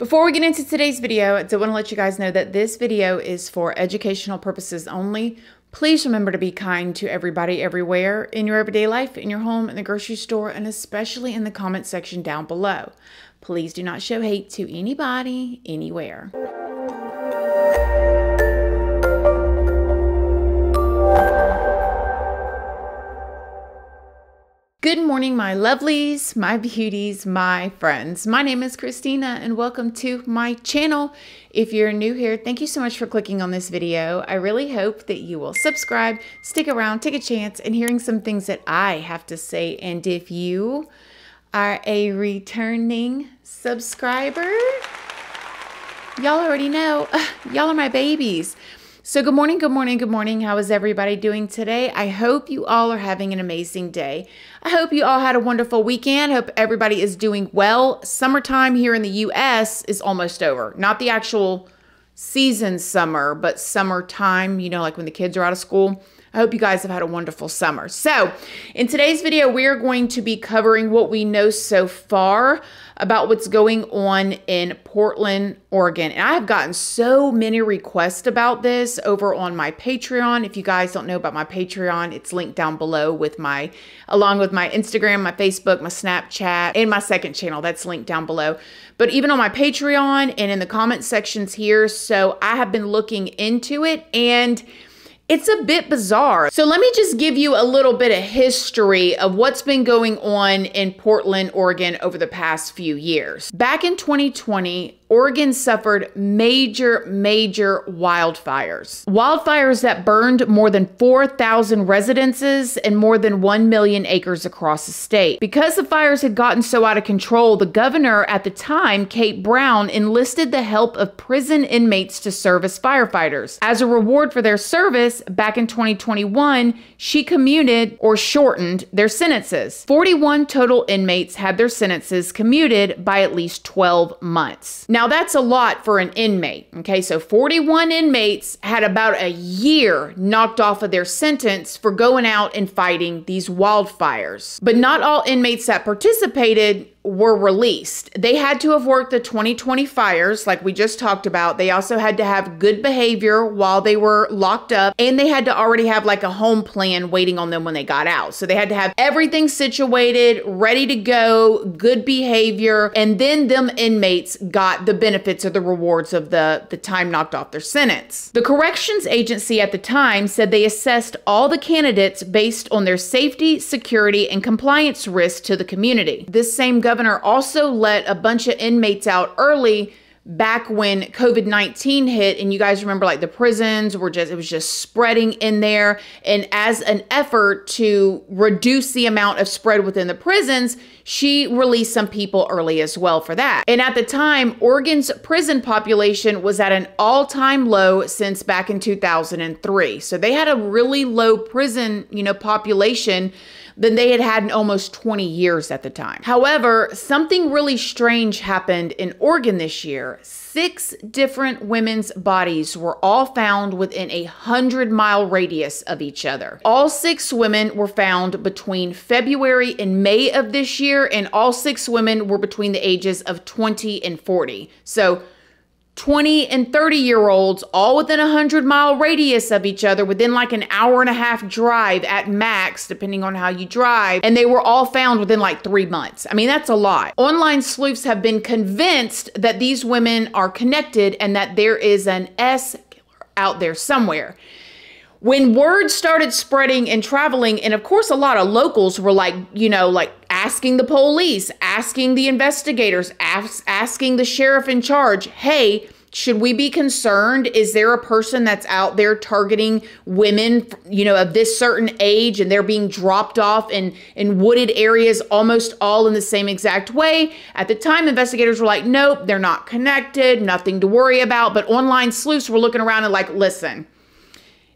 Before we get into today's video, I do want to let you guys know that this video is for educational purposes only. Please remember to be kind to everybody everywhere in your everyday life, in your home, in the grocery store, and especially in the comment section down below. Please do not show hate to anybody, anywhere. Good morning, my lovelies, my beauties, my friends. My name is Christina and welcome to my channel. If you're new here, thank you so much for clicking on this video. I really hope that you will subscribe, stick around, take a chance in hearing some things that I have to say. And if you are a returning subscriber, y'all already know, y'all are my babies. So good morning, good morning, good morning. How is everybody doing today? I hope you all are having an amazing day. I hope you all had a wonderful weekend. Hope everybody is doing well. Summertime here in the US is almost over. Not the actual season summer, but summertime, you know, like when the kids are out of school. I hope you guys have had a wonderful summer. So in today's video, we're going to be covering what we know so far about what's going on in Portland, Oregon. And I have gotten so many requests about this over on my Patreon. If you guys don't know about my Patreon, it's linked down below with along with my Instagram, my Facebook, my Snapchat, and my second channel. That's linked down below. But even on my Patreon and in the comment sections here. So I have been looking into it and it's a bit bizarre. So let me just give you a little bit of history of what's been going on in Portland, Oregon over the past few years. Back in 2020, Oregon suffered major wildfires. Wildfires that burned more than 4,000 residences and more than 1 million acres across the state. Because the fires had gotten so out of control, the governor at the time, Kate Brown, enlisted the help of prison inmates to serve as firefighters. As a reward for their service, back in 2021, she commuted or shortened their sentences. 41 total inmates had their sentences commuted by at least 12 months. Now that's a lot for an inmate, okay? So 41 inmates had about a year knocked off of their sentence for going out and fighting these wildfires. But not all inmates that participated were released. They had to have worked the 2020 fires like we just talked about. They also had to have good behavior while they were locked up, and they had to already have like a home plan waiting on them when they got out. So they had to have everything situated, ready to go, good behavior, and then them inmates got the benefits or the rewards of the time knocked off their sentence. The corrections agency at the time said they assessed all the candidates based on their safety, security, and compliance risks to the community. This same governor also let a bunch of inmates out early back when COVID-19 hit, and you guys remember like the prisons were it was just spreading in there. And as an effort to reduce the amount of spread within the prisons, she released some people early as well for that. And at the time, Oregon's prison population was at an all-time low since back in 2003. So they had a really low prison, population than they had in almost 20 years at the time. However, something really strange happened in Oregon this year. 6 different women's bodies were all found within a 100-mile radius of each other. All 6 women were found between February and May of this year, and all 6 women were between the ages of 20 and 40. So 20 and 30-year-olds all within a 100-mile radius of each other, within like an hour-and-a-half drive at max, depending on how you drive. And they were all found within like 3 months. I mean, that's a lot. Online sleuths have been convinced that these women are connected and that there is an S killer out there somewhere. When word started spreading and traveling, and of course a lot of locals were like, asking the police, asking the investigators, asking the sheriff in charge, hey, should we be concerned? Is there a person that's out there targeting women, of this certain age, and they're being dropped off in wooded areas almost all in the same exact way? At the time, investigators were like, nope, they're not connected, nothing to worry about. But online sleuths were looking around and like, listen,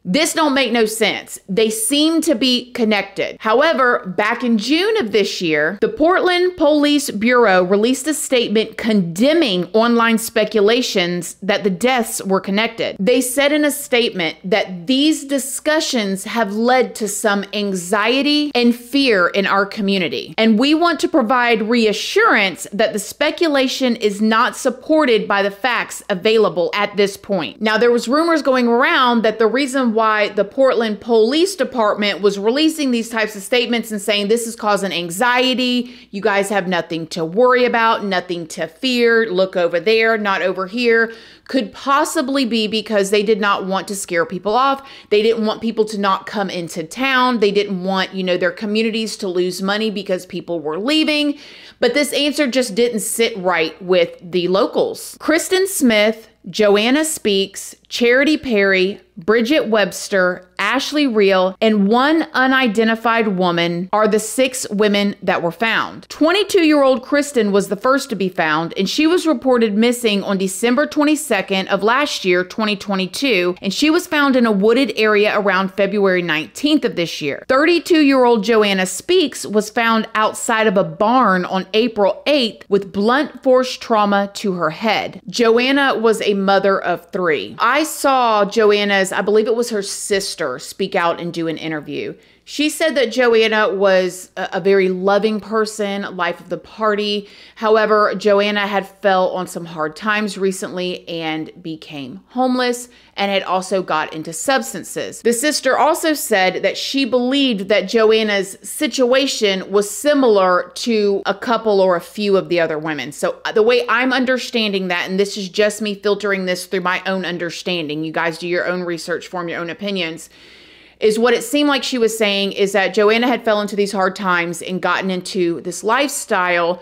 This don't make no sense. They seem to be connected. However, back in June of this year, the Portland Police Bureau released a statement condemning online speculations that the deaths were connected. They said in a statement that these discussions have led to some anxiety and fear in our community, and we want to provide reassurance that the speculation is not supported by the facts available at this point. Now, there was rumors going around that the reason why the Portland Police Department was releasing these types of statements and saying this is causing anxiety, you guys have nothing to worry about, nothing to fear, look over there, not over here, could possibly be because they did not want to scare people off. They didn't want people to not come into town. They didn't want, their communities to lose money because people were leaving. But this answer just didn't sit right with the locals. Kristen Smith, Joanna Speaks, Charity Perry, Bridget Webster, Ashley Reel, and one unidentified woman are the 6 women that were found. 22-year-old Kristen was the first to be found, and she was reported missing on December 22nd of last year, 2022, and she was found in a wooded area around February 19th of this year. 32-year-old Joanna Speaks was found outside of a barn on April 8th with blunt force trauma to her head. Joanna was a mother of 3. I saw Joanna's, I believe it was her sister, speak out and do an interview. She said that Joanna was a very loving person, life of the party. However, Joanna had fell on some hard times recently and became homeless and had also got into substances. The sister also said that she believed that Joanna's situation was similar to a couple or a few of the other women. So the way I'm understanding that, and this is just me filtering this through my own understanding, you guys do your own research, form your own opinions, is what it seemed like she was saying is that Joanna had fell into these hard times and gotten into this lifestyle,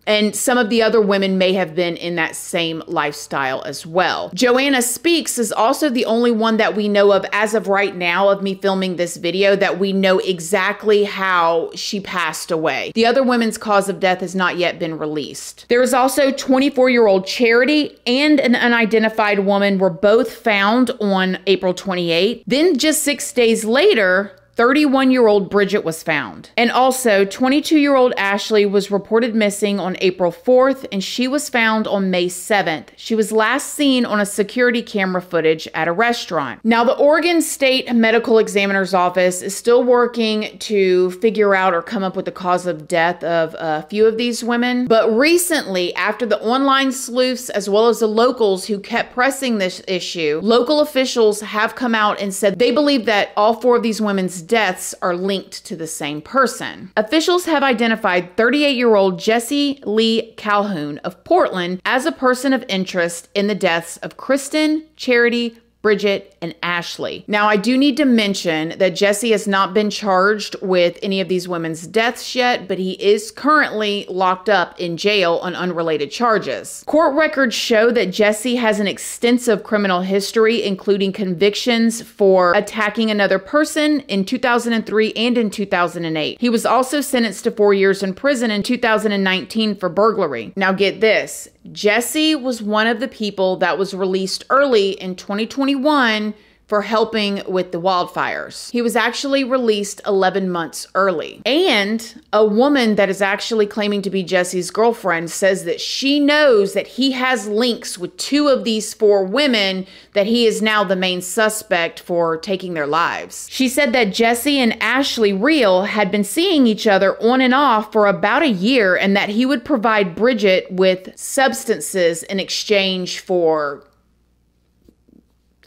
and some of the other women may have been in that same lifestyle as well. Joanna Speaks is also the only one that we know of as of right now of me filming this video that we know exactly how she passed away. The other women's cause of death has not yet been released. There is also 24-year-old Charity and an unidentified woman were both found on April 28th. Then just 6 days later, 31-year-old Bridget was found. And also, 22-year-old Ashley was reported missing on April 4th, and she was found on May 7th. She was last seen on a security camera footage at a restaurant. Now, the Oregon State Medical Examiner's Office is still working to figure out or come up with the cause of death of a few of these women. But recently, after the online sleuths as well as the locals who kept pressing this issue, local officials have come out and said they believe that all 4 of these women's deaths are linked to the same person. Officials have identified 38-year-old Jessie Lee Calhoun of Portland as a person of interest in the deaths of Kristen, Charity, Bridget, and Ashley. Now, I do need to mention that Jesse has not been charged with any of these women's deaths yet, but he is currently locked up in jail on unrelated charges. Court records show that Jesse has an extensive criminal history, including convictions for attacking another person in 2003 and in 2008. He was also sentenced to 4 years in prison in 2019 for burglary. Now, get this. Jesse was one of the people that was released early in 2021 for helping with the wildfires. He was actually released 11 months early. And a woman that is actually claiming to be Jesse's girlfriend says that she knows that he has links with 2 of these 4 women, that he is now the main suspect for taking their lives. She said that Jesse and Ashley Reel had been seeing each other on and off for about a year, and that he would provide Bridget with substances in exchange for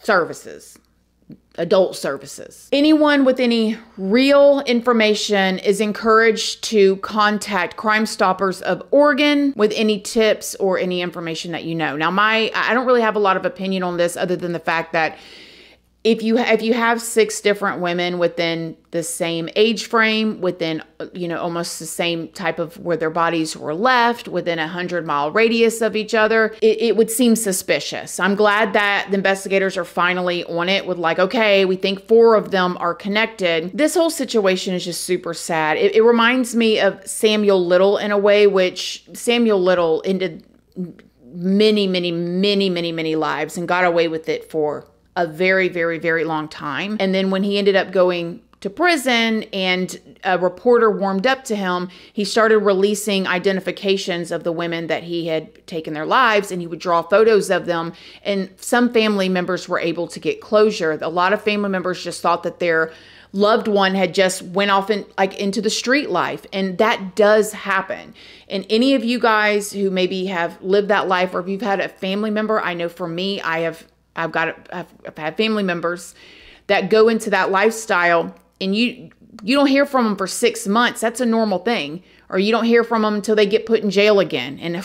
services. Adult services. Anyone with any real information is encouraged to contact Crime Stoppers of Oregon with any tips or any information that you know. Now, I don't really have a lot of opinion on this other than the fact that if you have 6 different women within the same age frame, within, almost the same type of where their bodies were left, within a 100-mile radius of each other, it would seem suspicious. I'm glad that the investigators are finally on it with like, okay, we think 4 of them are connected. This whole situation is just super sad. It reminds me of Samuel Little in a way, which Samuel Little ended many lives and got away with it for a very, very, very long time. And then when he ended up going to prison and a reporter warmed up to him, he started releasing identifications of the women that he had taken their lives, and he would draw photos of them. And some family members were able to get closure. A lot of family members just thought that their loved one had just went off into the street life. And that does happen. And any of you guys who maybe have lived that life, or if you've had a family member, I know for me, I've had family members that go into that lifestyle, and you don't hear from them for 6 months. That's a normal thing. Or you don't hear from them until they get put in jail again. And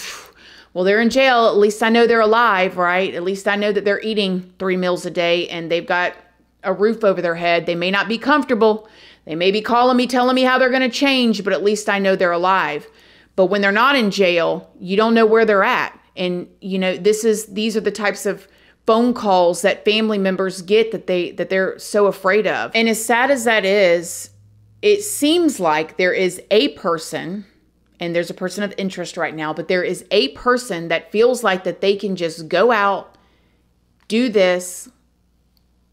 well, they're in jail. At least I know they're alive, right? At least I know that they're eating 3 meals a day and they've got a roof over their head. They may not be comfortable. They may be calling me, telling me how they're going to change, but at least I know they're alive. But when they're not in jail, you don't know where they're at. And these are the types of phone calls that family members get that they're so afraid of. And as sad as that is, it seems like there is a person, and there's a person of interest right now, but there is a person that feels like that they can just go out, do this,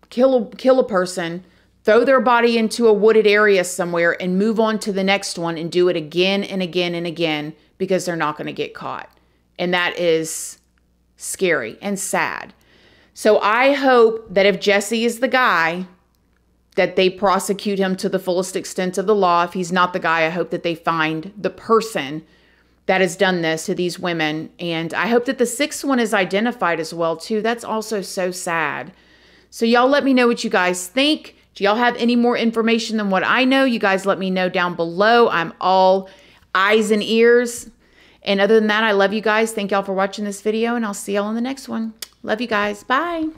kill a person, throw their body into a wooded area somewhere and move on to the next one and do it again and again and again because they're not going to get caught. And that is scary and sad. So I hope that if Jesse is the guy, that they prosecute him to the fullest extent of the law. If he's not the guy, I hope that they find the person that has done this to these women. And I hope that the 6th one is identified as well, too. That's also so sad. So y'all let me know what you guys think. Do y'all have any more information than what I know? You guys let me know down below. I'm all eyes and ears. And other than that, I love you guys. Thank y'all for watching this video, and I'll see y'all in the next one. Love you guys. Bye.